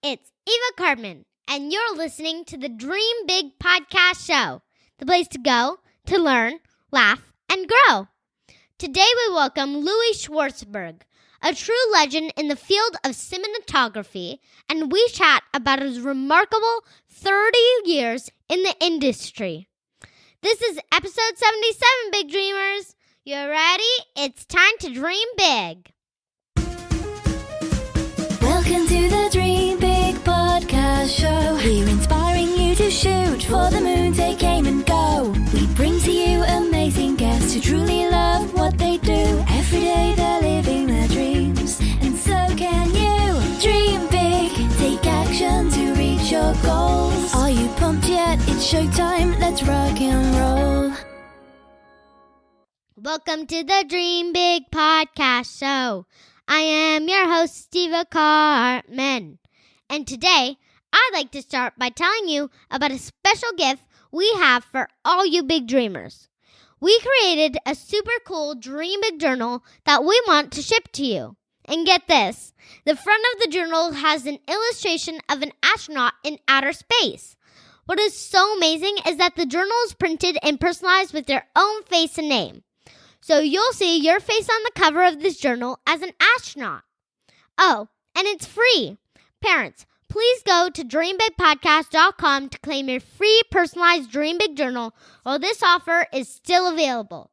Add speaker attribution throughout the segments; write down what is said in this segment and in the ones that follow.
Speaker 1: it's Eva Cartman, and you're listening to the Dream Big Podcast Show, the place to go to learn, laugh, and grow. Today we welcome Louie Schwartzberg, a true legend in the field of cinematography, and we chat about his remarkable 30 years in the industry. This is episode 77, Big Dreamers. You ready? It's time to dream big.
Speaker 2: Welcome to the Dream Big Podcast Show. We're inspiring you to shoot for the moon, take aim and go. We bring to you amazing guests who truly love what they do. Every day they're living their dreams, and so can you. Dream big, take action to reach your goals. Are you pumped yet? It's showtime, let's rock and roll.
Speaker 1: Welcome to the Dream Big Podcast Show. I am your host, Steve Cartman. And today, I'd like to start by telling you about a special gift we have for all you big dreamers. We created a super cool Dream Big journal that we want to ship to you. And get this, the front of the journal has an illustration of an astronaut in outer space. What is so amazing is that the journal is printed and personalized with your own face and name. So you'll see your face on the cover of this journal as an astronaut. Oh, and it's free. Parents, please go to dreambigpodcast.com to claim your free personalized Dream Big journal while this offer is still available.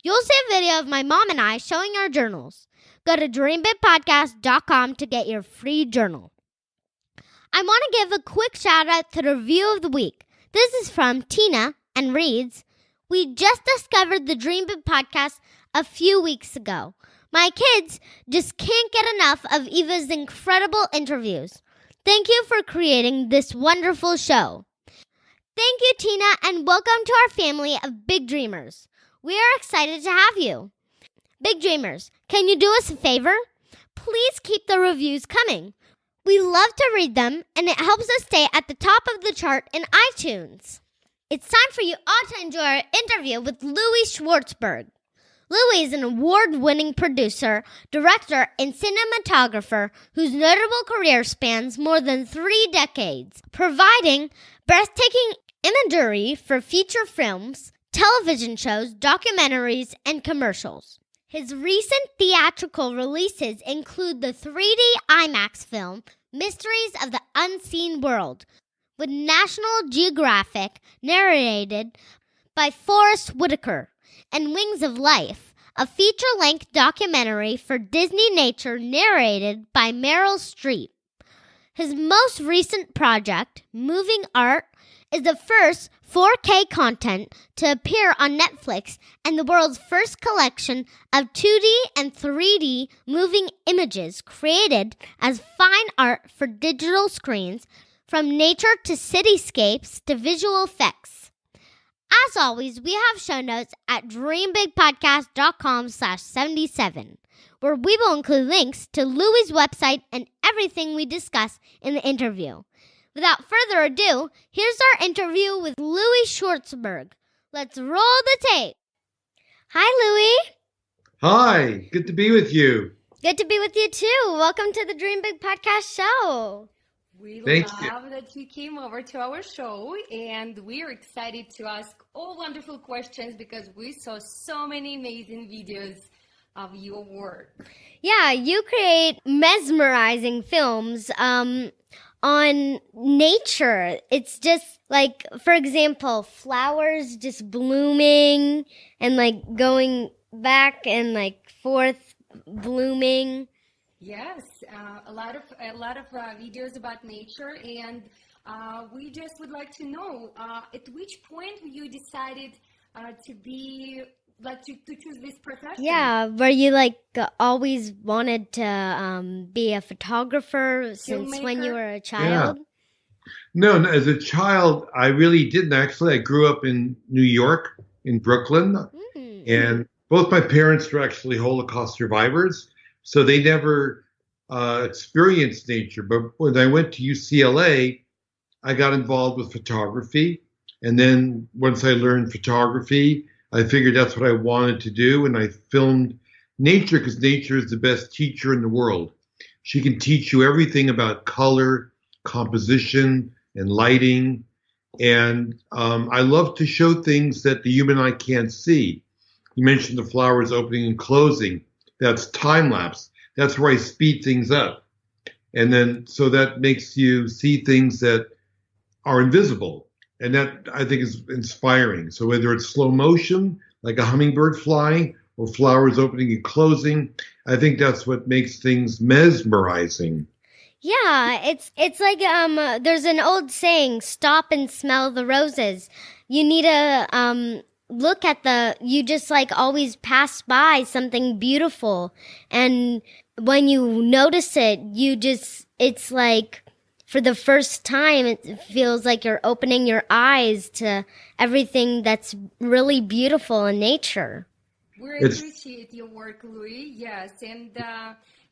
Speaker 1: You'll see a video of my mom and I showing our journals. Go to dreambigpodcast.com to get your free journal. I want to give a quick shout out to the review of the week. This is from Tina and reads, "We just discovered the Dream Big podcast a few weeks ago. My kids just can't get enough of Eva's incredible interviews. Thank you for creating this wonderful show." Thank you, Tina, and welcome to our family of big dreamers. We are excited to have you. Big dreamers, can you do us a favor? Please keep the reviews coming. We love to read them, and it helps us stay at the top of the chart in iTunes. It's time for you all to enjoy our interview with Louie Schwartzberg. Louie is an award-winning producer, director, and cinematographer whose notable career spans more than 3 decades, providing breathtaking imagery for feature films, television shows, documentaries, and commercials. His recent theatrical releases include the 3D IMAX film, Mysteries of the Unseen World, with National Geographic, narrated by Forrest Whitaker, and Wings of Life, a feature-length documentary for Disney Nature narrated by Meryl Streep. His most recent project, Moving Art, is the first 4K content to appear on Netflix and the world's first collection of 2D and 3D moving images created as fine art for digital screens, from nature to cityscapes to visual effects. As always, we have show notes at dreambigpodcast.com/77, where we will include links to Louie's website and everything we discuss in the interview. Without further ado, here's our interview with Louie Schwartzberg. Let's roll the tape. Hi, Louie.
Speaker 3: Hi, good to be with you.
Speaker 1: Good to be with you too. Welcome to the Dream Big Podcast Show.
Speaker 4: We
Speaker 3: Thank
Speaker 4: love that you came over to our show, and we're excited to ask all wonderful questions because we saw so many amazing videos of your work.
Speaker 1: Yeah, you create mesmerizing films on nature. It's just like, for example, flowers just blooming and like going back and like forth blooming.
Speaker 4: Yes, a lot of videos about nature, and we just would like to know at which point you decided to choose this profession.
Speaker 1: Yeah, were you like always wanted to be a photographer since when you were a child?
Speaker 3: Yeah. No, as a child, I really didn't. Actually, I grew up in New York, in Brooklyn, and both my parents were actually Holocaust survivors. So they never experienced nature. But when I went to UCLA, I got involved with photography. And then once I learned photography, I figured that's what I wanted to do. And I filmed nature because nature is the best teacher in the world. She can teach you everything about color, composition and lighting. And I love to show things that the human eye can't see. You mentioned the flowers opening and closing. That's time lapse. That's where I speed things up. And then, so that makes you see things that are invisible. And that, I think, is inspiring. So whether it's slow motion, like a hummingbird flying, or flowers opening and closing, I think that's what makes things mesmerizing.
Speaker 1: Yeah, it's like there's an old saying, stop and smell the roses. You need to look at you just like always pass by something beautiful, and when you notice it, it's like for the first time it feels like you're opening your eyes to everything that's really beautiful in nature.
Speaker 4: We appreciate your work, Louie. Yes, and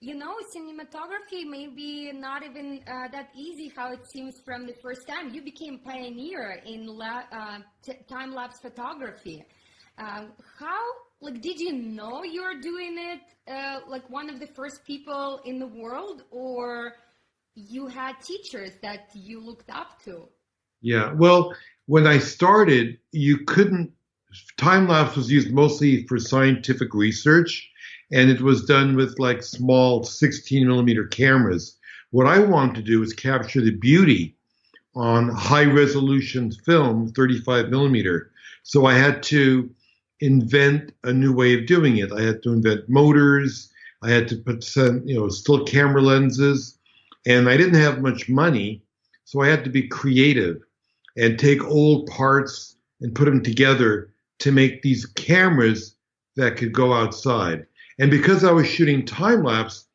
Speaker 4: cinematography may be not even that easy how it seems from the first time. You became pioneer in time-lapse photography. Did you know you were doing it like one of the first people in the world, or you had teachers that you looked up to?
Speaker 3: Yeah, well, when I started, time-lapse was used mostly for scientific research, and it was done with like small 16 millimeter cameras. What I wanted to do was capture the beauty on high resolution film, 35 millimeter. So I had to invent a new way of doing it. I had to invent motors. I had to put some, still camera lenses, and I didn't have much money. So I had to be creative and take old parts and put them together to make these cameras that could go outside. And because I was shooting time lapse,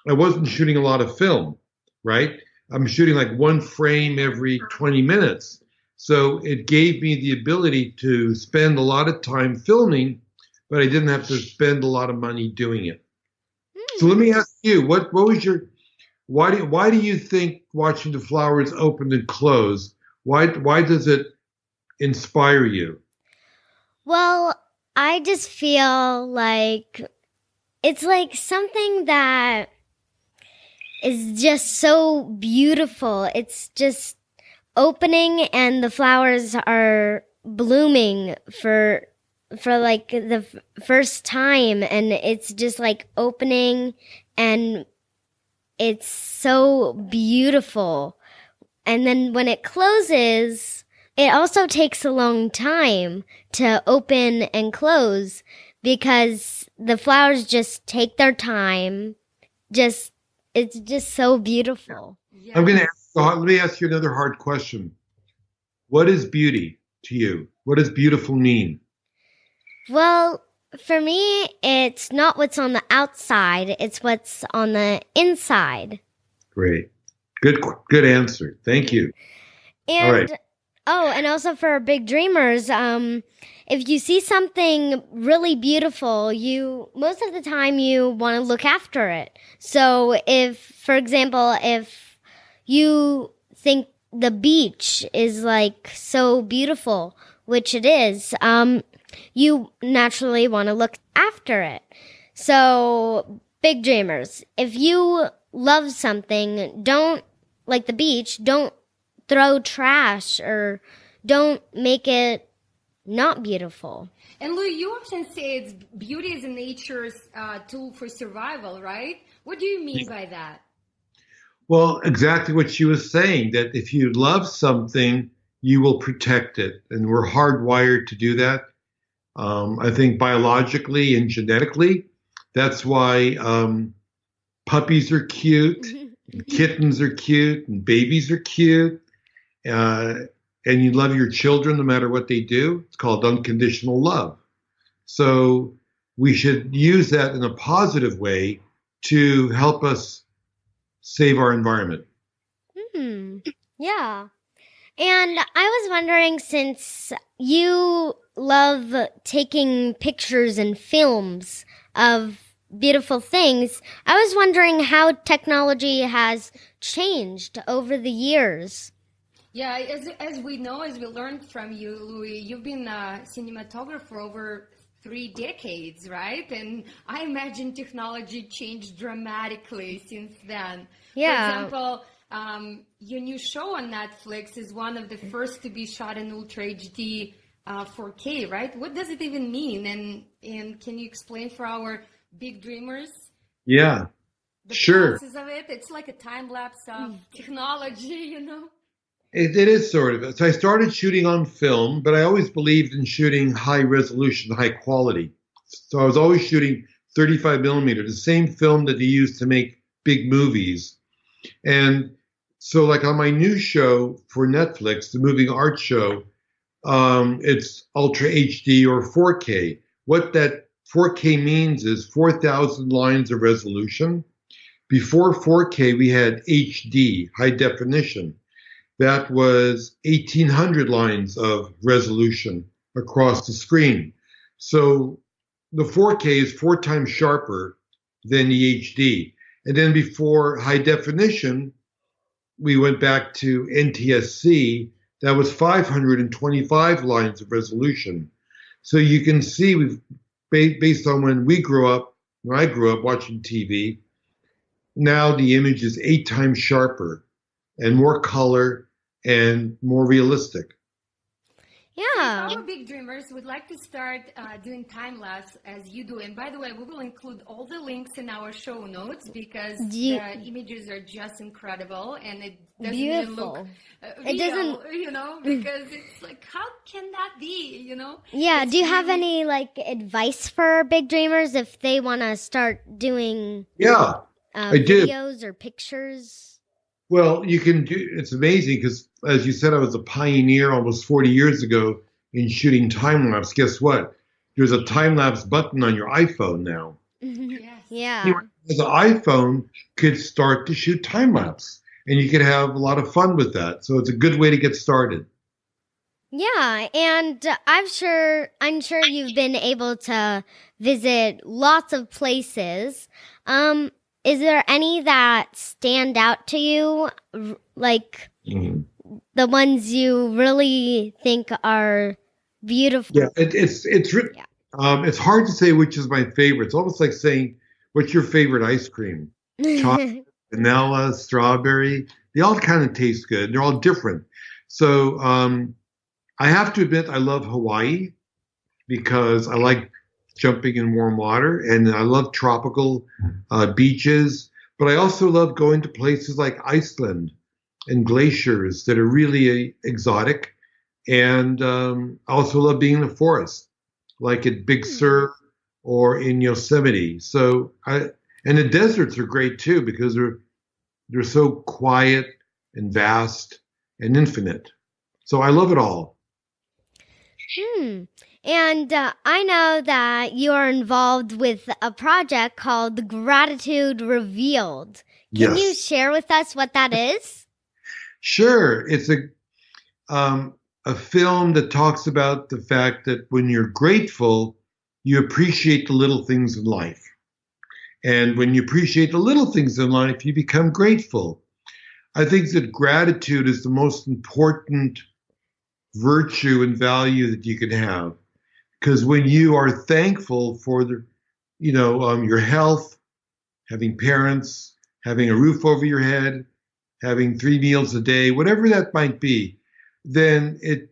Speaker 3: I wasn't shooting a lot of film, right? I'm shooting like one frame every 20 minutes. So it gave me the ability to spend a lot of time filming, but I didn't have to spend a lot of money doing it. So let me ask you, what was why do you think watching the flowers open and close, why does it inspire you?
Speaker 1: Well, I just feel like it's like something that is just so beautiful. It's just opening and the flowers are blooming for like the first time, and it's just like opening and it's so beautiful. And then when it closes, it also takes a long time to open and close because the flowers just take their time. It's just so beautiful.
Speaker 4: Yeah.
Speaker 3: Let me ask you another hard question. What is beauty to you? What does beautiful mean?
Speaker 1: Well, for me, it's not what's on the outside, it's what's on the inside.
Speaker 3: Great. Good answer. Thank you.
Speaker 1: And
Speaker 3: all right.
Speaker 1: And also for big dreamers, if you see something really beautiful, most of the time you want to look after it. So for example, if you think the beach is like so beautiful, which it is, you naturally want to look after it. So big dreamers, if you love something, like the beach, don't throw trash or don't make it not beautiful.
Speaker 4: And Louie, you often say beauty is nature's tool for survival, right? What do you mean by that?
Speaker 3: Well, exactly what she was saying, that if you love something, you will protect it. And we're hardwired to do that. I think biologically and genetically, that's why puppies are cute, and kittens are cute, and babies are cute. And you love your children no matter what they do. It's called unconditional love. So we should use that in a positive way to help us save our environment.
Speaker 1: Yeah. And I was wondering, since you love taking pictures and films of beautiful things, I was wondering how technology has changed over the years.
Speaker 4: Yeah, as we know, as we learned from you, Louie, you've been a cinematographer over 3 decades, right? And I imagine technology changed dramatically since then.
Speaker 1: Yeah.
Speaker 4: For example, your new show on Netflix is one of the first to be shot in Ultra HD 4K, right? What does it even mean? And can you explain for our big dreamers
Speaker 3: Yeah,
Speaker 4: the
Speaker 3: sure.
Speaker 4: process of it? It's like a time lapse of technology,
Speaker 3: It is sort of. So I started shooting on film, but I always believed in shooting high resolution, high quality. So I was always shooting 35 millimeter, the same film that you use to make big movies. And so, like on my new show for Netflix, the Moving Art Show, it's Ultra HD or 4K. What that 4K means is 4,000 lines of resolution. Before 4K, we had HD, high definition. That was 1,800 lines of resolution across the screen. So the 4K is 4 times sharper than the HD. And then before high definition, we went back to NTSC. That was 525 lines of resolution. So you can see, based on when I grew up watching TV, now the image is 8 times sharper and more color and more realistic.
Speaker 1: Yeah.
Speaker 4: Our big dreamers would like to start doing time lapse as you do. And by the way, we will include all the links in our show notes because the images are just incredible and it doesn't even look
Speaker 1: it doesn't,
Speaker 4: because it's like, how can that be,
Speaker 1: Yeah.
Speaker 4: It's
Speaker 1: Do you have
Speaker 4: really-
Speaker 1: any advice for big dreamers if they want to start doing
Speaker 3: I do.
Speaker 1: videos or pictures?
Speaker 3: Well, you can do. It's amazing because, as you said, I was a pioneer almost 40 years ago in shooting time lapse. Guess what? There's a time lapse button on your iPhone now.
Speaker 4: Yes.
Speaker 1: Yeah.
Speaker 3: Anyone who has an iPhone could start to shoot time lapse, and you could have a lot of fun with that. So it's a good way to get started.
Speaker 1: Yeah, and I'm sure you've been able to visit lots of places. Is there any that stand out to you, like the ones you really think are beautiful?
Speaker 3: Yeah, it's hard to say which is my favorite. It's almost like saying, "What's your favorite ice cream?" Chocolate, vanilla, strawberry. They all kind of taste good. They're all different. So I have to admit, I love Hawaii because I like jumping in warm water, and I love tropical beaches. But I also love going to places like Iceland and glaciers that are really exotic. And I also love being in the forest, like at Big Sur or in Yosemite. And the deserts are great too because they're so quiet and vast and infinite. So I love it all.
Speaker 1: And I know that you are involved with a project called Gratitude Revealed. Can you share with us what that is?
Speaker 3: Sure. It's a film that talks about the fact that when you're grateful, you appreciate the little things in life. And when you appreciate the little things in life, you become grateful. I think that gratitude is the most important virtue and value that you can have. Because when you are thankful for your health, having parents, having a roof over your head, having 3 meals a day, whatever that might be, then it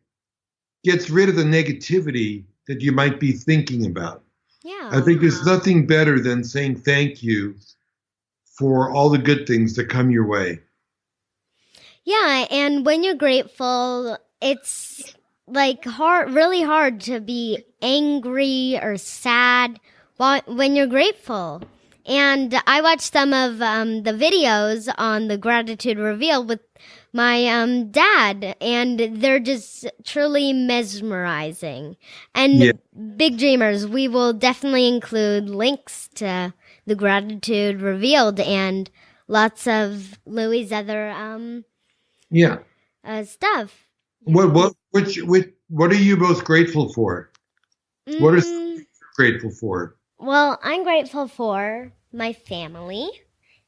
Speaker 3: gets rid of the negativity that you might be thinking about.
Speaker 1: Yeah.
Speaker 3: I think there's nothing better than saying thank you for all the good things that come your way.
Speaker 1: Yeah, and when you're grateful, it's really hard to be angry or sad when you're grateful. And I watched some of the videos on the Gratitude Reveal with my dad, and they're just truly mesmerizing. And Big Dreamers, we will definitely include links to the Gratitude Revealed and lots of Louie's other stuff.
Speaker 3: What are you most grateful for? What are you grateful for?
Speaker 1: Well, I'm grateful for my family,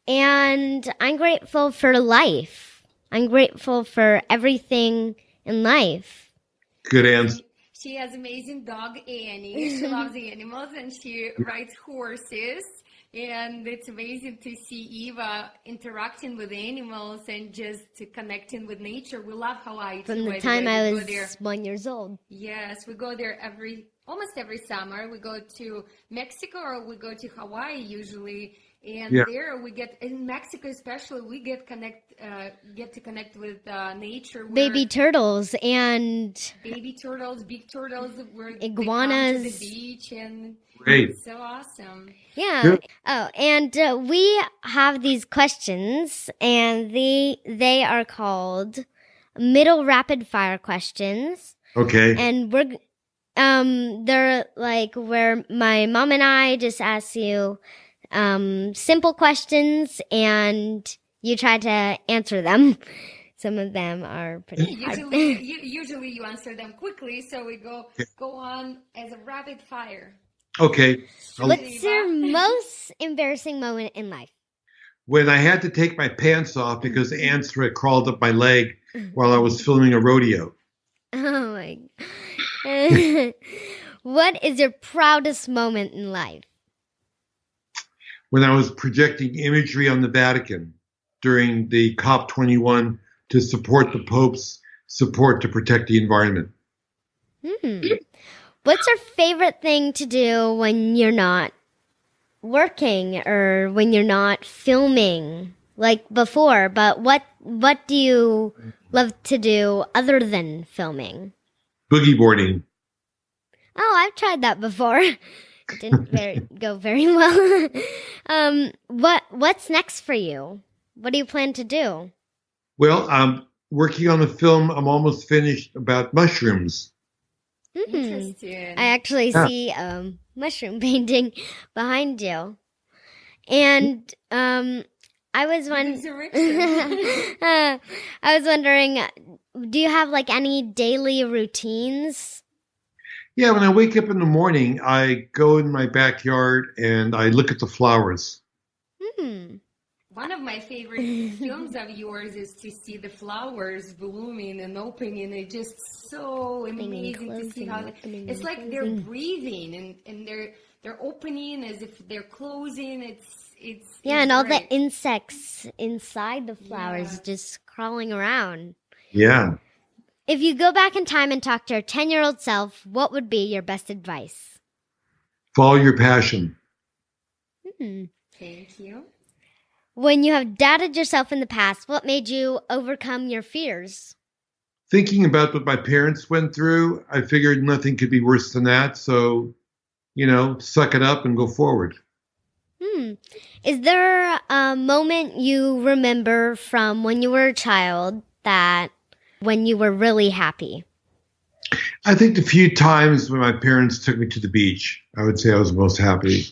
Speaker 1: and I'm grateful for life. I'm grateful for everything in life.
Speaker 3: Good answer.
Speaker 4: She has amazing dog Annie. She loves animals and she rides horses. And it's amazing to see Eva interacting with animals and just connecting with nature. We love Hawaii
Speaker 1: From
Speaker 4: too,
Speaker 1: the
Speaker 4: by
Speaker 1: time
Speaker 4: way.
Speaker 1: I
Speaker 4: We
Speaker 1: was
Speaker 4: go there.
Speaker 1: 1 year old.
Speaker 4: Yes, we go there almost every summer. We go to Mexico or we go to Hawaii usually. And
Speaker 3: Yeah.
Speaker 4: there we get, in Mexico especially, we get to connect with nature.
Speaker 1: Baby turtles and
Speaker 4: Baby turtles, big turtles, where they come to
Speaker 1: Iguanas.
Speaker 4: the beach, and
Speaker 3: Great.
Speaker 4: it's so awesome.
Speaker 1: yeah.
Speaker 3: Good.
Speaker 1: Oh, and we have these questions, and they are called middle rapid fire questions,
Speaker 3: Okay.
Speaker 1: and they're like where my mom and I just ask you simple questions, and you try to answer them. Some of them are pretty hard.
Speaker 4: Usually you answer them quickly, so we go on as a rapid fire.
Speaker 3: Okay.
Speaker 1: What's your most embarrassing moment in life?
Speaker 3: When I had to take my pants off because ants had crawled up my leg while I was filming a rodeo.
Speaker 1: Oh my. What is your proudest moment in life?
Speaker 3: When I was projecting imagery on the Vatican during the COP21 to support the Pope's support to protect the environment.
Speaker 1: What's your favorite thing to do when you're not working or when you're not filming like before? But what do you love to do other than filming?
Speaker 3: Boogie boarding.
Speaker 1: Oh, I've tried that before. It didn't go very well. What's next for you? What do you plan to do?
Speaker 3: Well, I'm working on a film. I'm almost finished about mushrooms.
Speaker 4: Interesting.
Speaker 1: I actually see mushroom painting behind you, and I was wondering, do you have like any daily routines?
Speaker 3: Yeah, when I wake up in the morning, I go in my backyard and I look at the flowers.
Speaker 4: One of my favorite films of yours is to see the flowers blooming and opening. It's just so amazing to see how it's like they're breathing and they're opening as if they're closing. It's
Speaker 1: and all the
Speaker 4: great.
Speaker 1: insects inside the flowers just crawling around.
Speaker 3: Yeah.
Speaker 1: If you go back in time and talk to your 10-year-old self, what would be your best advice?
Speaker 3: Follow your passion.
Speaker 4: Thank you.
Speaker 1: When you have doubted yourself in the past, what made you overcome your fears?
Speaker 3: Thinking about what my parents went through, I figured nothing could be worse than that. So, suck it up and go forward.
Speaker 1: Is there a moment you remember from when you were a child that when you were really happy?
Speaker 3: I think the few times when my parents took me to the beach, I would say I was most happy.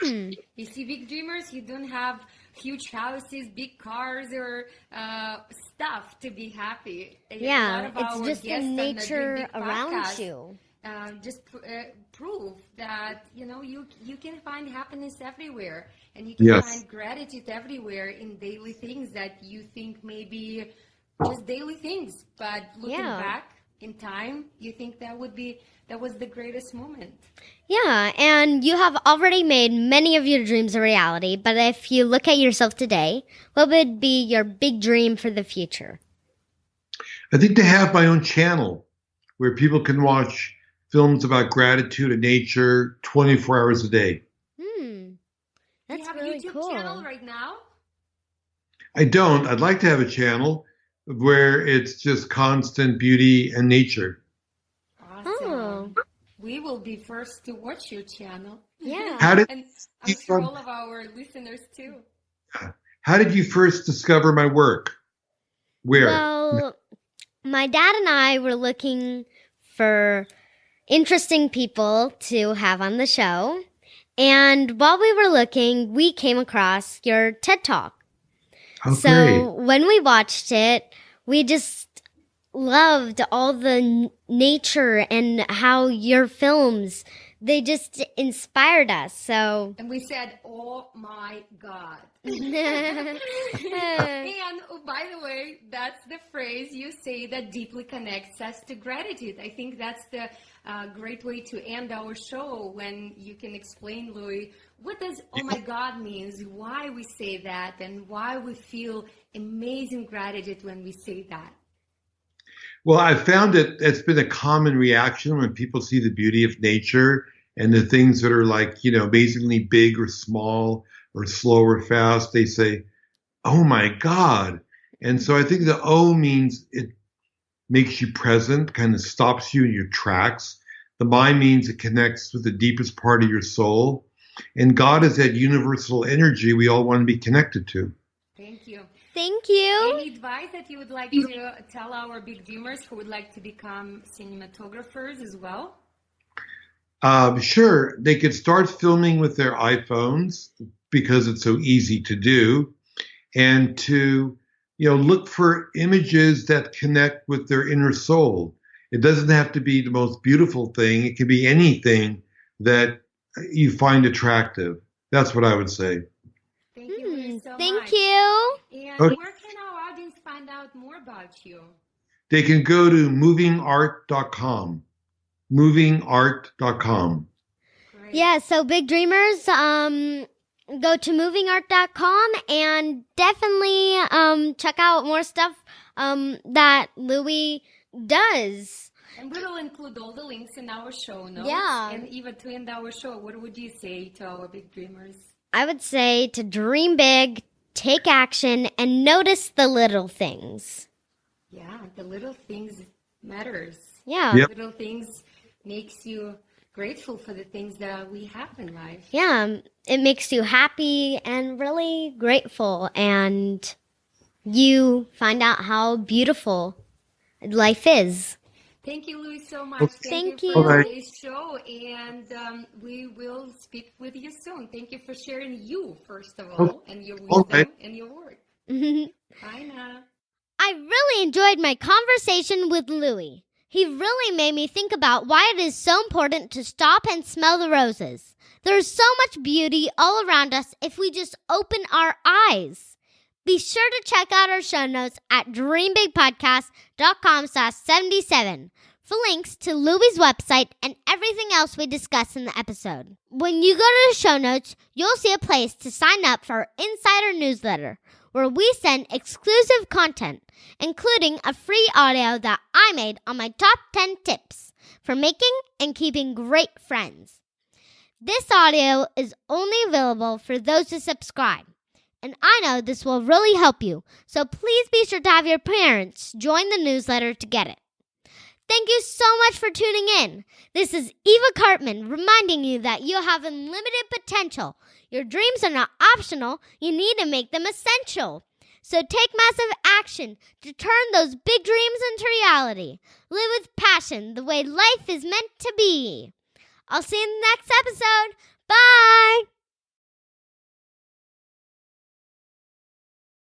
Speaker 4: You see, big dreamers, you don't have huge houses, big cars, or stuff to be happy.
Speaker 1: Yeah, it's just the nature around you.
Speaker 4: Prove that you can find happiness everywhere, and you can find gratitude everywhere in daily things that you think maybe just daily things, but looking back in time, you think that was the greatest moment.
Speaker 1: Yeah, and you have already made many of your dreams a reality, but if you look at yourself today, what would be your big dream for the future?
Speaker 3: I think to have my own channel where people can watch films about gratitude and nature 24 hours a day.
Speaker 1: That's
Speaker 4: you have
Speaker 1: really
Speaker 4: a YouTube
Speaker 1: cool.
Speaker 4: channel right now?
Speaker 3: I don't. I'd like to have a channel where it's just constant beauty and nature.
Speaker 4: Awesome. We will be first to watch your channel.
Speaker 1: Yeah.
Speaker 4: And I'm sure all of our listeners too.
Speaker 3: How did you first discover my work? Where?
Speaker 1: Well, my dad and I were looking for interesting people to have on the show. And while we were looking, we came across your TED Talk.
Speaker 3: Oh,
Speaker 1: So
Speaker 3: great.
Speaker 1: when we watched it, we just loved all the nature and how your films, they just inspired us. So,
Speaker 4: And we said, oh my God.
Speaker 1: yeah,
Speaker 4: And by the way, that's the phrase you say that deeply connects us to gratitude. I think that's the great way to end our show, when you can explain, Louie, what does oh my God means, why we say that, and why we feel amazing gratitude when we say that.
Speaker 3: Well, I found it's been a common reaction when people see the beauty of nature and the things that are like, amazingly big or small or slow or fast. They say, oh my God. And so I think the O means it makes you present, kind of stops you in your tracks. The my means it connects with the deepest part of your soul. And God is that universal energy we all want to be connected to.
Speaker 4: Thank you.
Speaker 1: Thank you.
Speaker 4: Any advice that you would like to tell our big dreamers who would like to become cinematographers as well?
Speaker 3: Sure, they could start filming with their iPhones because it's so easy to do, and to look for images that connect with their inner soul. It doesn't have to be the most beautiful thing. It can be anything that you find attractive. That's what I would say.
Speaker 4: Thank you Louie, so
Speaker 1: Thank
Speaker 4: much.
Speaker 1: you.
Speaker 4: And
Speaker 3: Okay.
Speaker 4: where can our audience find out more about you?
Speaker 3: They can go to movingart.com. Movingart.com.
Speaker 4: Great.
Speaker 1: Yeah, so big dreamers, go to movingart.com and definitely check out more stuff that Louie does.
Speaker 4: And we will include all the links in our show notes.
Speaker 1: Yeah.
Speaker 4: And Eva, to end our show, what would you say to our big dreamers?
Speaker 1: I would say to dream big, take action, and notice the little things.
Speaker 4: Yeah, the little things matters.
Speaker 1: Yeah.
Speaker 3: Yep.
Speaker 4: Little things makes you grateful for the things that we have in life.
Speaker 1: Yeah, it makes you happy and really grateful, and you find out how beautiful life is.
Speaker 4: Thank you, Louie, so much.
Speaker 1: Thank
Speaker 4: you
Speaker 1: you.
Speaker 4: for
Speaker 3: Bye-bye.
Speaker 4: today's show, and we will speak with you soon. Thank you for sharing you, first of all, and your wisdom
Speaker 3: Okay.
Speaker 4: and your work.
Speaker 1: I
Speaker 4: Bye now.
Speaker 1: really enjoyed my conversation with Louie. He really made me think about why it is so important to stop and smell the roses. There's so much beauty all around us if we just open our eyes. Be sure to check out our show notes at dreambigpodcast.com/77 for links to Louie's website and everything else we discussed in the episode. When you go to the show notes, you'll see a place to sign up for our insider newsletter, where we send exclusive content, including a free audio that I made on my top 10 tips for making and keeping great friends. This audio is only available for those who subscribe, and I know this will really help you, so please be sure to have your parents join the newsletter to get it. Thank you so much for tuning in. This is Eva Cartman reminding you that you have unlimited potential. Your dreams are not optional. You need to make them essential. So take massive action to turn those big dreams into reality. Live with passion the way life is meant to be. I'll see you in the next episode. Bye!